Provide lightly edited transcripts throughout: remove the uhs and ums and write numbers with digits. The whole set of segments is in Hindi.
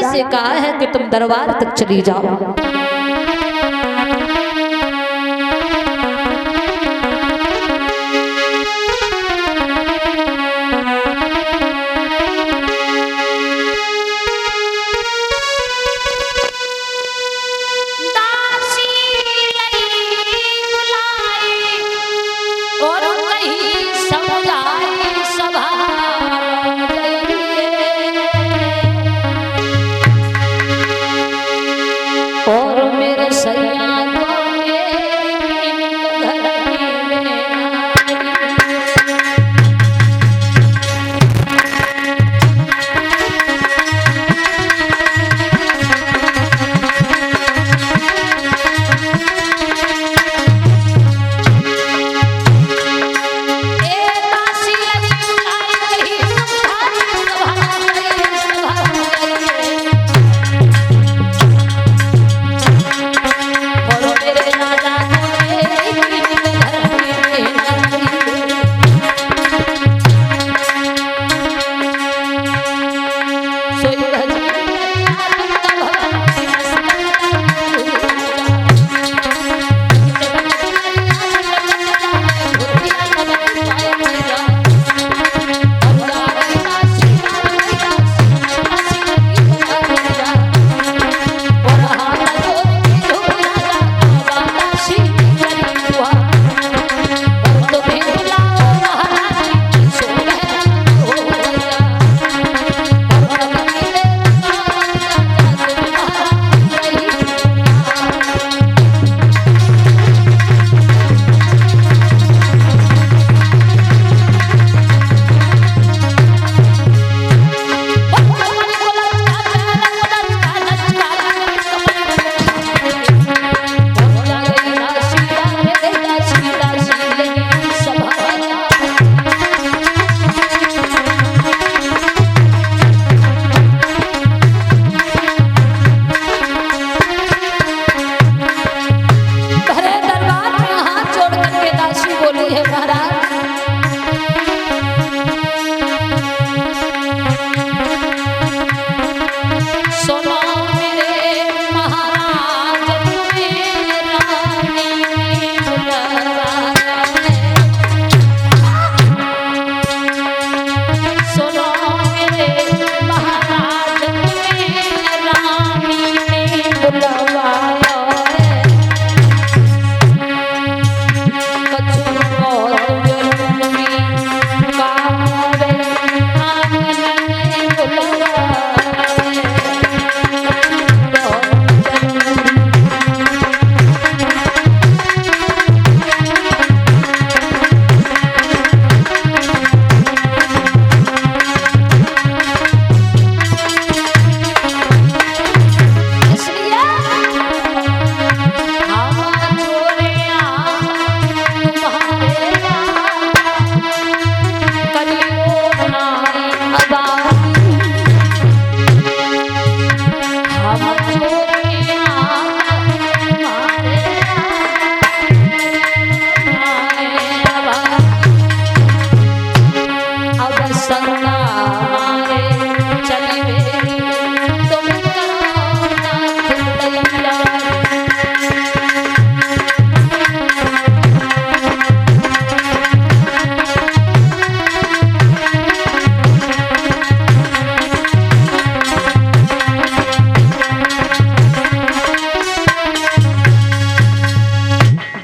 से कहा है कि तुम दरबार तक चली जाओ।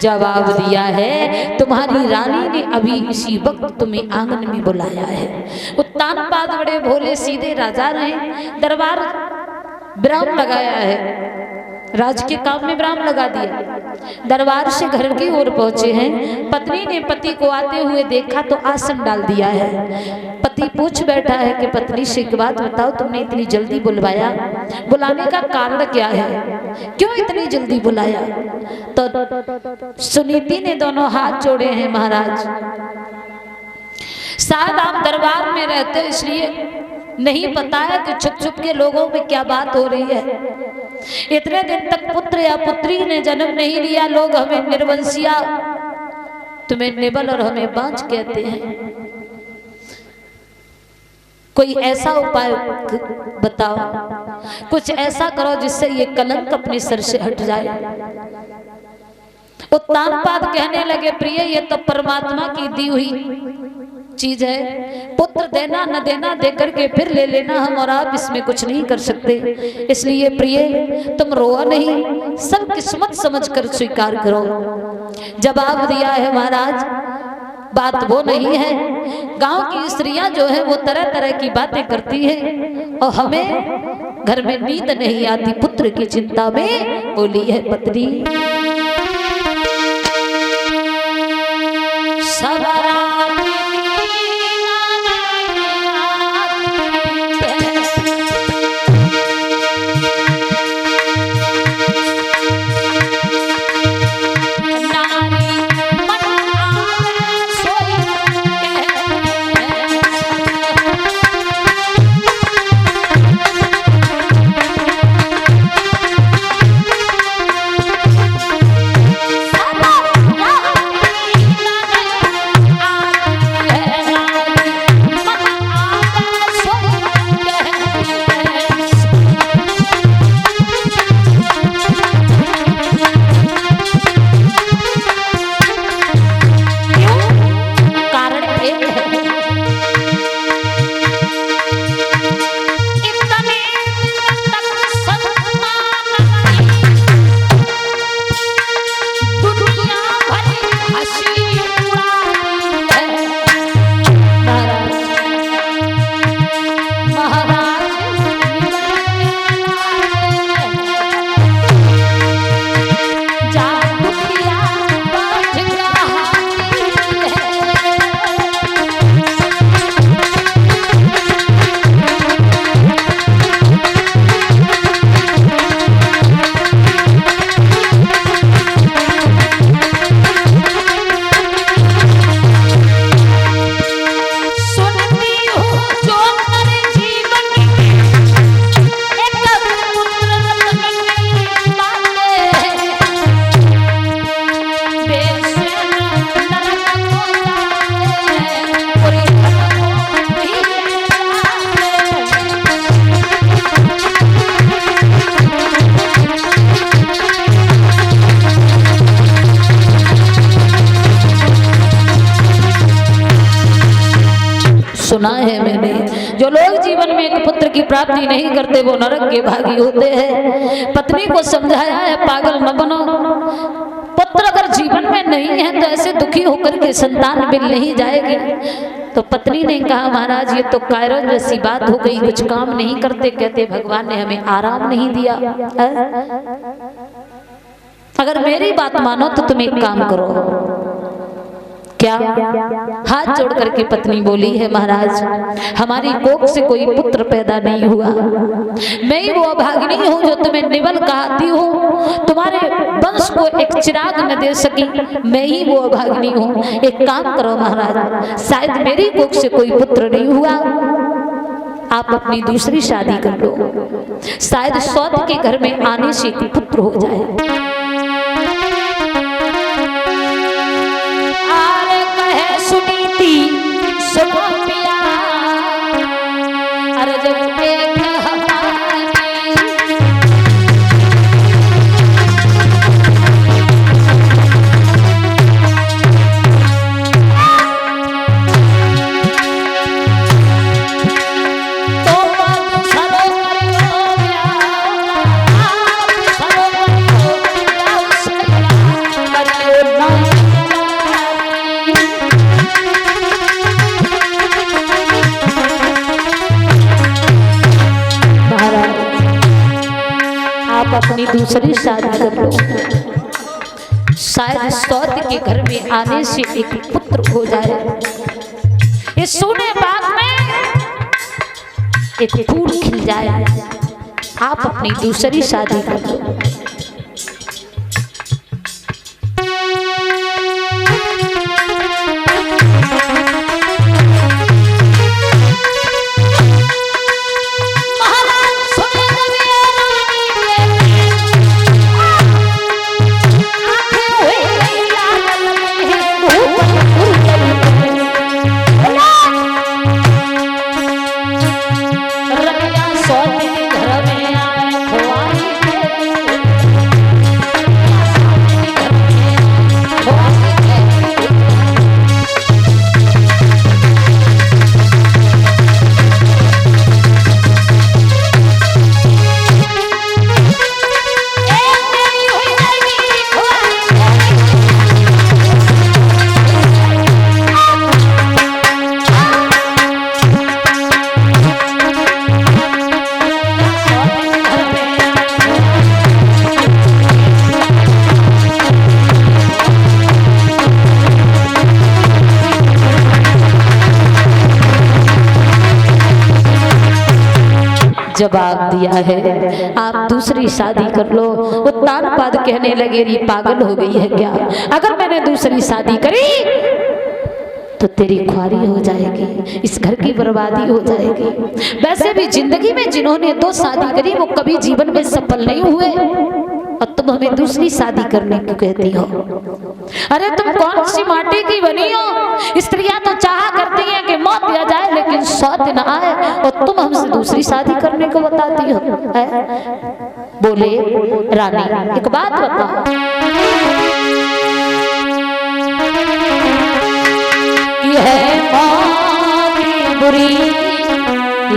जवाब दिया है, तुम्हारी रानी ने अभी इसी वक्त तुम्हें आंगन में बुलाया है। उत्तान पाद बड़े भोले सीधे राजा रहे, दरबार विराम लगाया है, राज के काम में विराम लगा दिया। दरबार से घर की ओर पहुंचे हैं। पत्नी ने पति को आते हुए देखा तो आसन डाल दिया है। पति पूछ बैठा है कि पत्नी से एक बात बताओ, तुमने इतनी जल्दी बुलवाया, बुलाने का कारण क्या है, क्यों इतनी जल्दी बुलाया? तो सुनीति ने दोनों हाथ जोड़े हैं, महाराज शायद आप दरबार में रहते इसलिए नहीं पता है कि छुप छुप के लोगों में क्या बात हो रही है। इतने दिन तक पुत्र या पुत्री ने जन्म नहीं लिया, लोग हमें निर्वंशिया, तुम्हें निबल और हमें बांझ कहते हैं। कोई ऐसा उपाय बताओ। कुछ ऐसा करो जिससे ये कलंक अपने सर से हट जाए। उत्तानपाद कहने लगे, प्रिय ये तो परमात्मा की दी हुई चीज है, पुत्र देना न देना दे करके फिर ले लेना, हम और आप इसमें कुछ नहीं कर सकते। इसलिए प्रिय तुम रोआ नहीं, सब किस्मत समझकर स्वीकार करो। जवाब दिया है महाराज, बात वो नहीं है। गांव की स्त्रियां जो है वो तरह तरह की बातें करती हैं और हमें घर में नींद नहीं आती, पुत्र की चिंता में बोली है पत्नी। सुना है मैंने, जो लोग जीवन में एक पुत्र की प्राप्ति नहीं करते वो नरक के भागी होते हैं। पत्नी को समझाया है, पागल न बनो, पुत्र अगर जीवन में नहीं है तो ऐसे दुखी होकर के संतान मिल नहीं जाएगी। तो पत्नी ने कहा, महाराज ये तो कायरन जैसी बात हो गई, कुछ काम नहीं करते, कहते भगवान ने हमें आराम नहीं दिया। अगर मेरी बात मानो तो तुम एक काम करो। क्या? हाथ जोड़ करके पत्नी बोली है, महाराज हमारी कोख से कोई पुत्र पैदा नहीं हुआ, मैं ही वो अभागिनी हूँ जो तुम्हें निवल कहती हूँ, तुम्हारे वंश को एक चिराग न दे सकी, मैं ही वो अभागिनी हूँ। एक काम करो महाराज, शायद मेरी कोख से कोई पुत्र नहीं हुआ, आप अपनी दूसरी शादी कर लो, शायद सौत के घर में आने से एक पुत्र हो जाए। सुनीति सुनो पिया, अरे जब देख अपनी दूसरी शादी कर लो, शायद सौत के घर में आने से एक पुत्र हो जाए। इस सोने बाग में एक फूल खिल जाए, आप अपनी दूसरी शादी कर लो। घर में जवाब दिया है आप दूसरी शादी कर लो। उत्तानपाद कहने लगे री पागल हो गई है क्या? अगर मैंने दूसरी शादी करी तो तेरी ख्वारी हो जाएगी, इस घर की बर्बादी हो जाएगी। वैसे भी जिंदगी में जिन्होंने 2 शादी करी वो कभी जीवन में सफल नहीं हुए और तुम हमें दूसरी शादी करने क्यों कहती हो? अरे तुम कौन सी माटी की बनी हो? स्त्रियां तो चाहा करती हैं कि मौत दिया जाए लेकिन 100 दिन आए और तुम हमसे दूसरी शादी करने को बताती हो है? बोले रानी एक बात बताओ, है मौत बुरी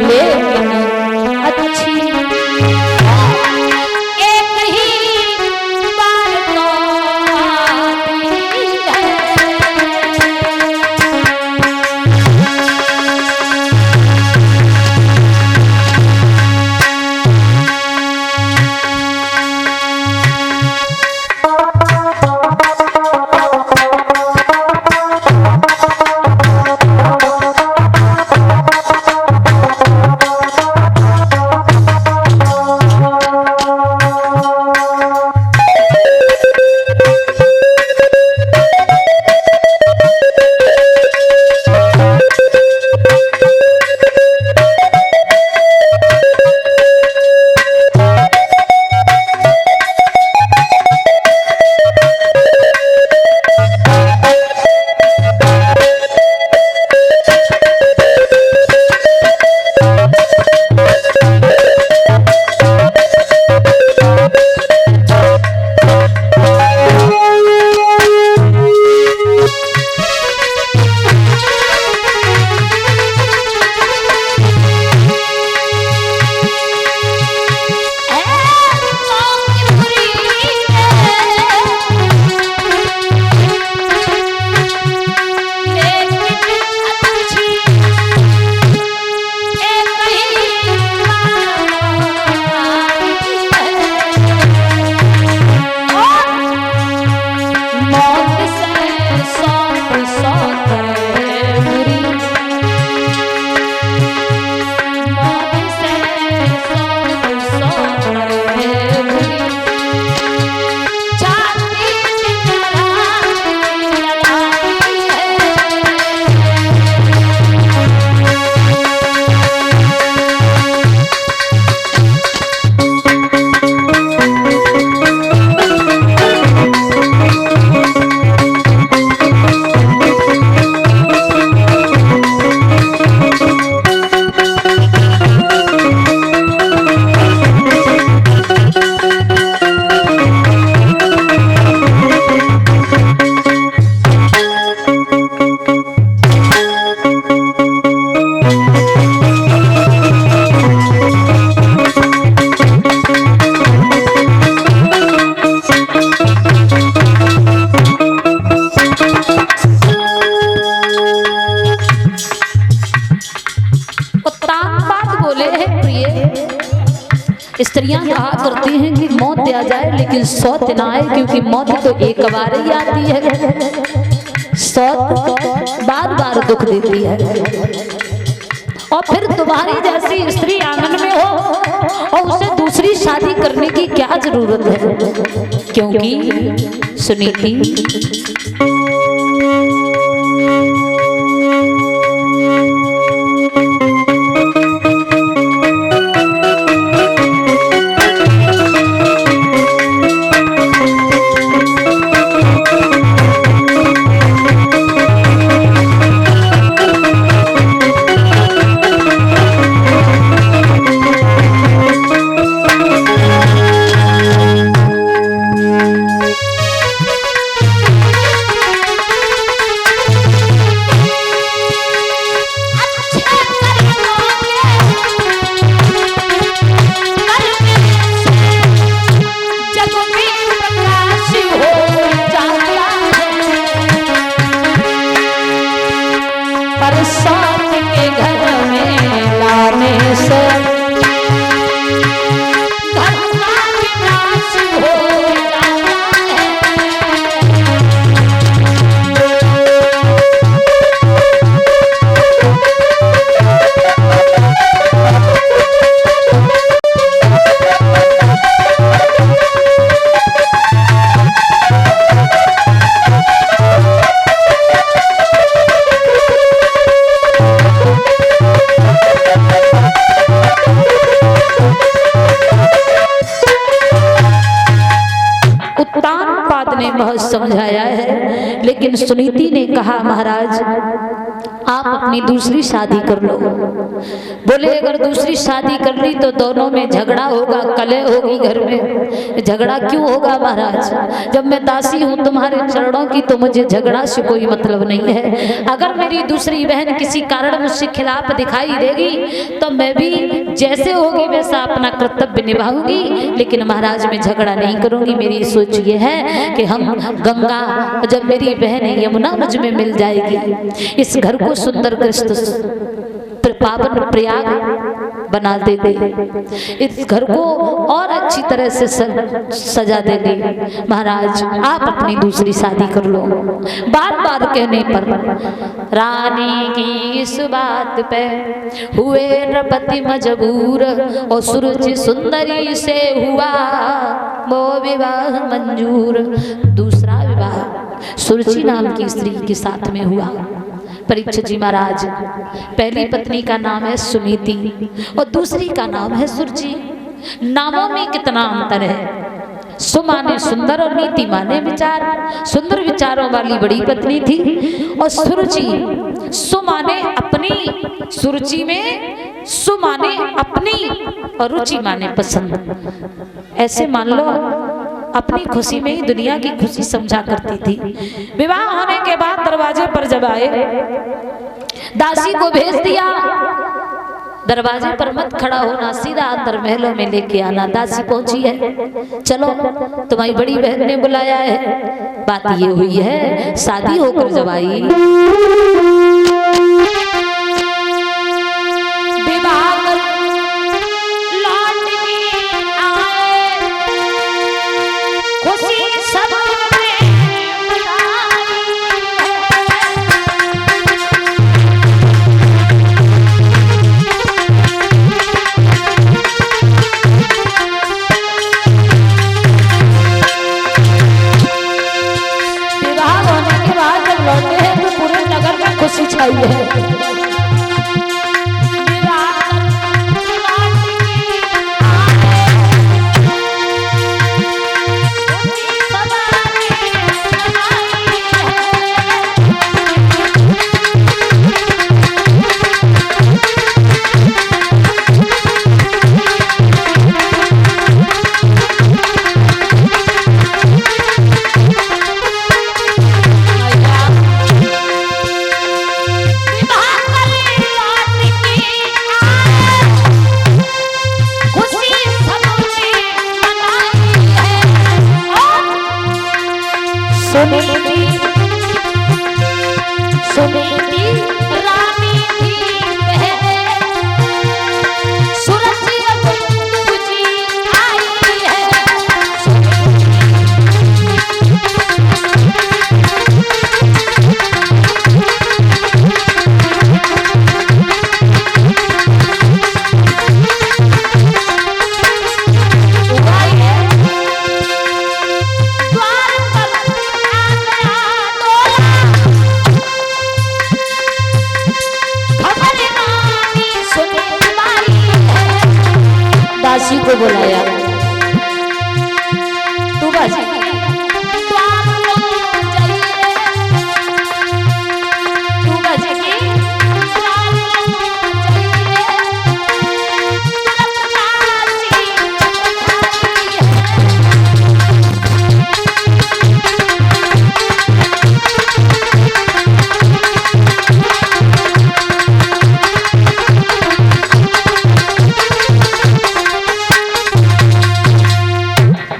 लेकिन अच्छी, एक ही बार तो आती है। स्त्रियां कहा करती हैं कि मौत आ जाए लेकिन सौत ना आए, क्योंकि मौत तो एक बार ही आती है, सौत बार बार दुख देती है। और फिर तुम्हारी जैसी स्त्री आंगन में हो और उसे दूसरी शादी करने की क्या जरूरत है? क्योंकि सुनीति बात ने बहुत समझाया है, लेकिन सुनीति ने कहा महाराज आप अपनी दूसरी शादी कर लो। बोले अगर दूसरी शादी कर ली तो दोनों में झगड़ा होगा, कलह होगी घर में। झगड़ा क्यों होगा महाराज, जब मैं दासी हूँ तुम्हारे चरणों की तो मुझे झगड़ा से कोई मतलब नहीं है। अगर मेरी दूसरी बहन किसी कारण मुझसे खिलाफ दिखाई देगी तो मैं भी जैसे होगी वैसा अपना कर्तव्य निभाऊंगी, लेकिन महाराज मैं झगड़ा नहीं करूंगी। मेरी सोच ये है कि हम गंगा, जब मेरी बहन यमुना मुझ में मिल जाएगी, इस घर को सुंदर कृष्ण पावन प्रयाग बना देंगे, इस घर को और अच्छी तरह से सजा देंगे। महाराज आप अपनी दूसरी शादी कर लो। बार बार कहने पर रानी की इस बात पे हुए नृपति मजबूर, और सुरुचि सुंदरी से हुआ वो विवाह मंजूर। दूसरा विवाह सुरुचि नाम की स्त्री के साथ में हुआ। परीक्षित जी महाराज, पहली पत्नी का नाम है सुनीति और दूसरी का नाम है सुरुचि। नामों में कितना अंतर है। सु माने सुंदर और नीति माने विचार। सुंदर विचारों वाली बड़ी पत्नी थी, और सुरुचि सु माने अपनी, सुरुचि में सु माने अपनी और रुचि माने पसंद। ऐसे मान लो अपनी खुशी में ही दुनिया की खुशी समझा करती थी। विवाह होने के बाद दरवाजे पर जब आए, दासी को भेज दिया दरवाजे पर मत खड़ा होना, सीधा अंदर महलों में लेके आना। दासी पहुंची है, चलो तुम्हारी बड़ी बहन ने बुलाया है। बात ये हुई है, शादी होकर जब आई, खुशी छाई है। दासी को बुलाया, तू बाजी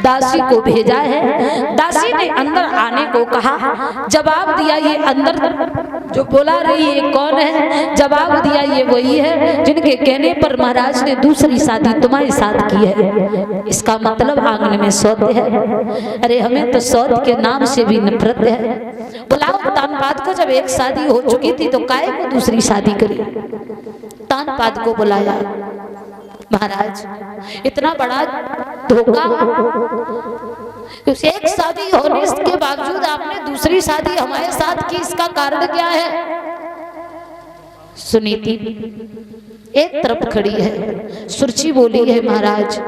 दासी को भेजा है। दासी ने अंदर आने को कहा, जवाब दिया ये अंदर जो बोला रही है कौन है, जवाब दिया ये वही है जिनके कहने पर महाराज ने दूसरी शादी तुम्हारे साथ की है। इसका मतलब आंगन में सौत है। अरे हमें तो सौत के नाम से भी नफरत है। बुलाओ तानपाद को, जब एक शादी हो चुकी थी तो काहे को दूसरी शादी करी। तानपाद को बुलाया, महाराज इतना बड़ा धोखा, एक शादी होने के बावजूद आपने दूसरी शादी हमारे साथ की, इसका कारण क्या है। सुनीति एक तरफ खड़ी है, सुरुचि बोली है, महाराज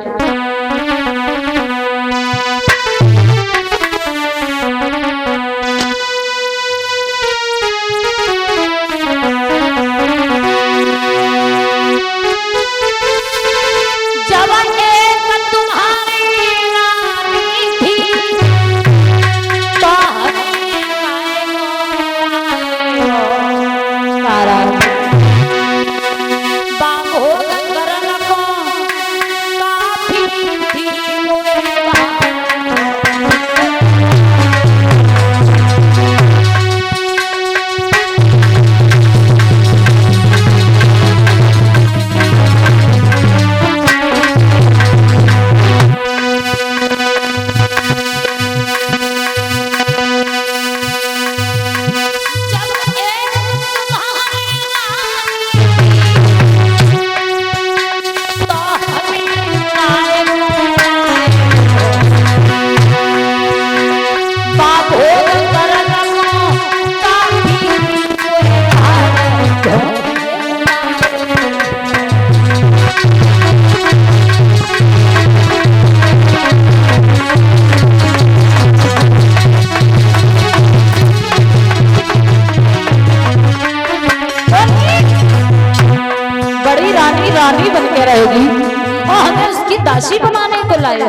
नहीं बुलाए हो।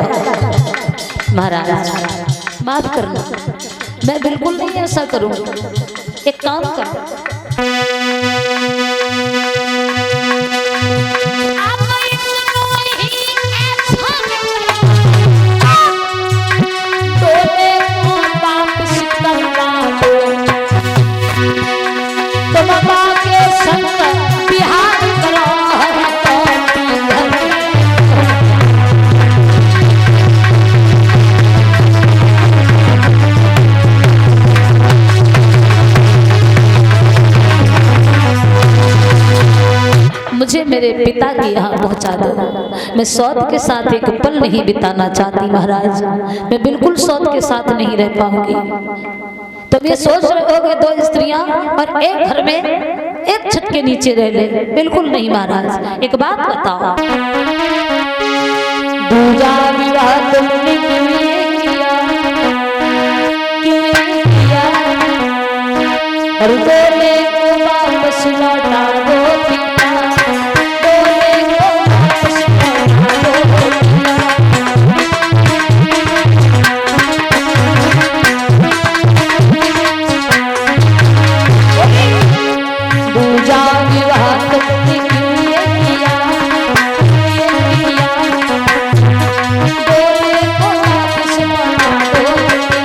महाराज माफ करना, मैं बिल्कुल नहीं ऐसा करूंगी। एक काम कर, मुझे मेरे पिता के यहाँ पहुँचा दो। मैं सौत के साथ एक पल नहीं बिताना चाहती महाराज, मैं बिल्कुल सौत के साथ नहीं रह पाऊंगी। तुम ये सोच रहे होगे दो स्त्रियां और एक घर में एक छत के नीचे रह ले, बिल्कुल नहीं महाराज। एक बात बताओ, दूजा विवाह तुमने किया और बोले को वापस लौटा दो पिता, बोले को वापस लौटा दो। दूजा विवाह तुमने किया, बोले को वापस लौटा दो पिता,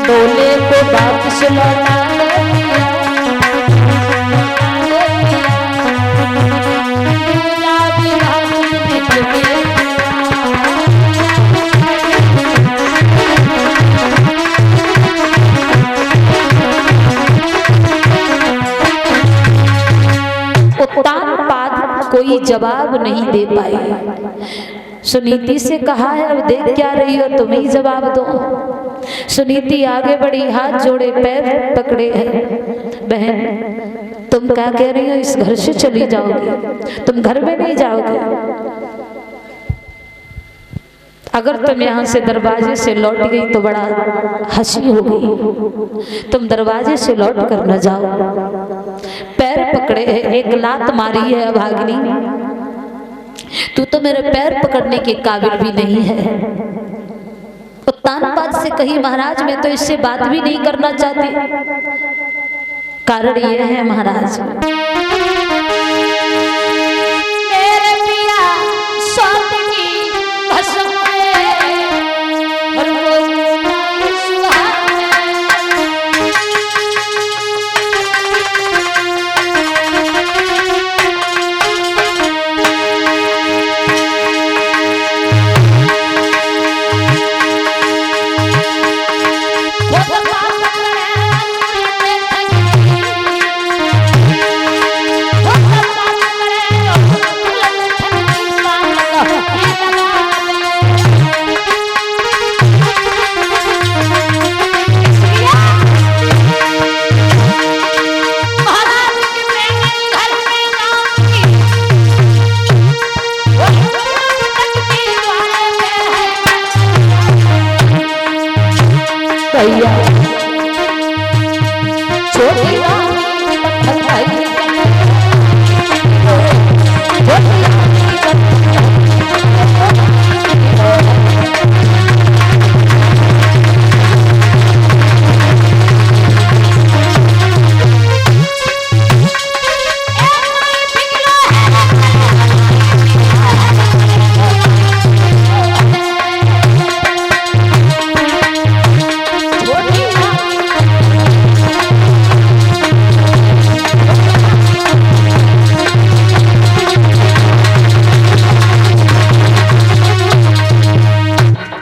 बोले कोई जवाब नहीं दे पाई। सुनीति से कहा है अब देख क्या रही हो, तुम ही जवाब दो। सुनीति आगे बढ़ी, हाथ जोड़े, पैर पकड़े हैं। बहन तुम क्या कह रही हो, इस घर से चली जाओगी, तुम घर में नहीं जाओगी। अगर तुम यहाँ से दरवाजे से लौट गई तो बड़ा हंसी होगी। तुम दरवाजे से लौट कर न जाओ। पैर पकड़े है, एक लात मारी है अभागिनी, तू तो मेरे पैर पकड़ने के काबिल भी नहीं है। उत्तानपाद से कही महाराज मैं तो इससे बात भी नहीं करना चाहती। कारण यह है महाराज, मेरे पिया सौत की भस्म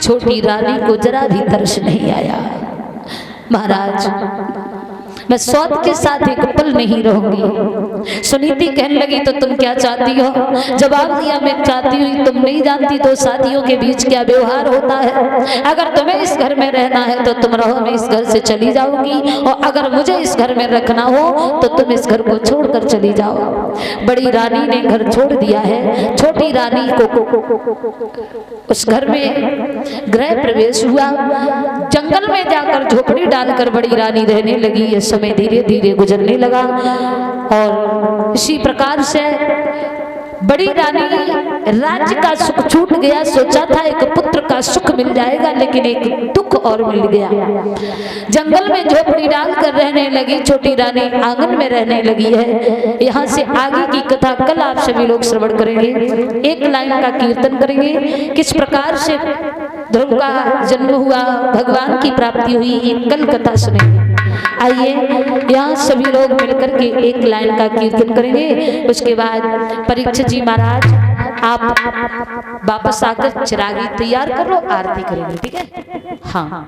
छोटी रानी को जरा भी तरस नहीं आया। महाराज मैं सौत के साथ एक पल नहीं रहूंगी। सुनीति कहने लगी तो तुम क्या चाहती हो? जवाब दिया मैं चाहती हूँ, तुम नहीं जानती तो शादियों के बीच क्या व्यवहार होता है। अगर तुम्हें इस घर में रहना है तो तुम रहो, मैं इस घर से चली जाऊंगी, और अगर मुझे इस घर में रखना हो तो तुम इस घर को छोड़कर चली जाओ। बड़ी रानी ने घर छोड़ दिया है। छोटी रानी को उस घर में गृह प्रवेश हुआ। जंगल में जाकर झोपड़ी डालकर बड़ी रानी रहने लगी। यह समय धीरे धीरे गुजरने लगा और इसी प्रकार से बड़ी रानी राज्य का सुख छूट गया। सोचा था एक पुत्र का सुख मिल जाएगा, लेकिन एक दुख और मिल गया। जंगल में झोपड़ी डालकर रहने लगी। छोटी रानी आंगन में रहने लगी है। यहाँ से आगे की कथा कल आप सभी लोग श्रवण करेंगे। एक लाइन का कीर्तन करेंगे, किस प्रकार से ध्रुव का जन्म हुआ, भगवान की प्राप्ति हुई, एक कल कथा सुनेंगे। आइए यहाँ सभी लोग मिलकर के एक लाइन का कीर्तन करेंगे। उसके बाद परीक्षित जी महाराज आप वापस आकर चिरागी तैयार कर लो, आरती करेंगे, ठीक है? हाँ।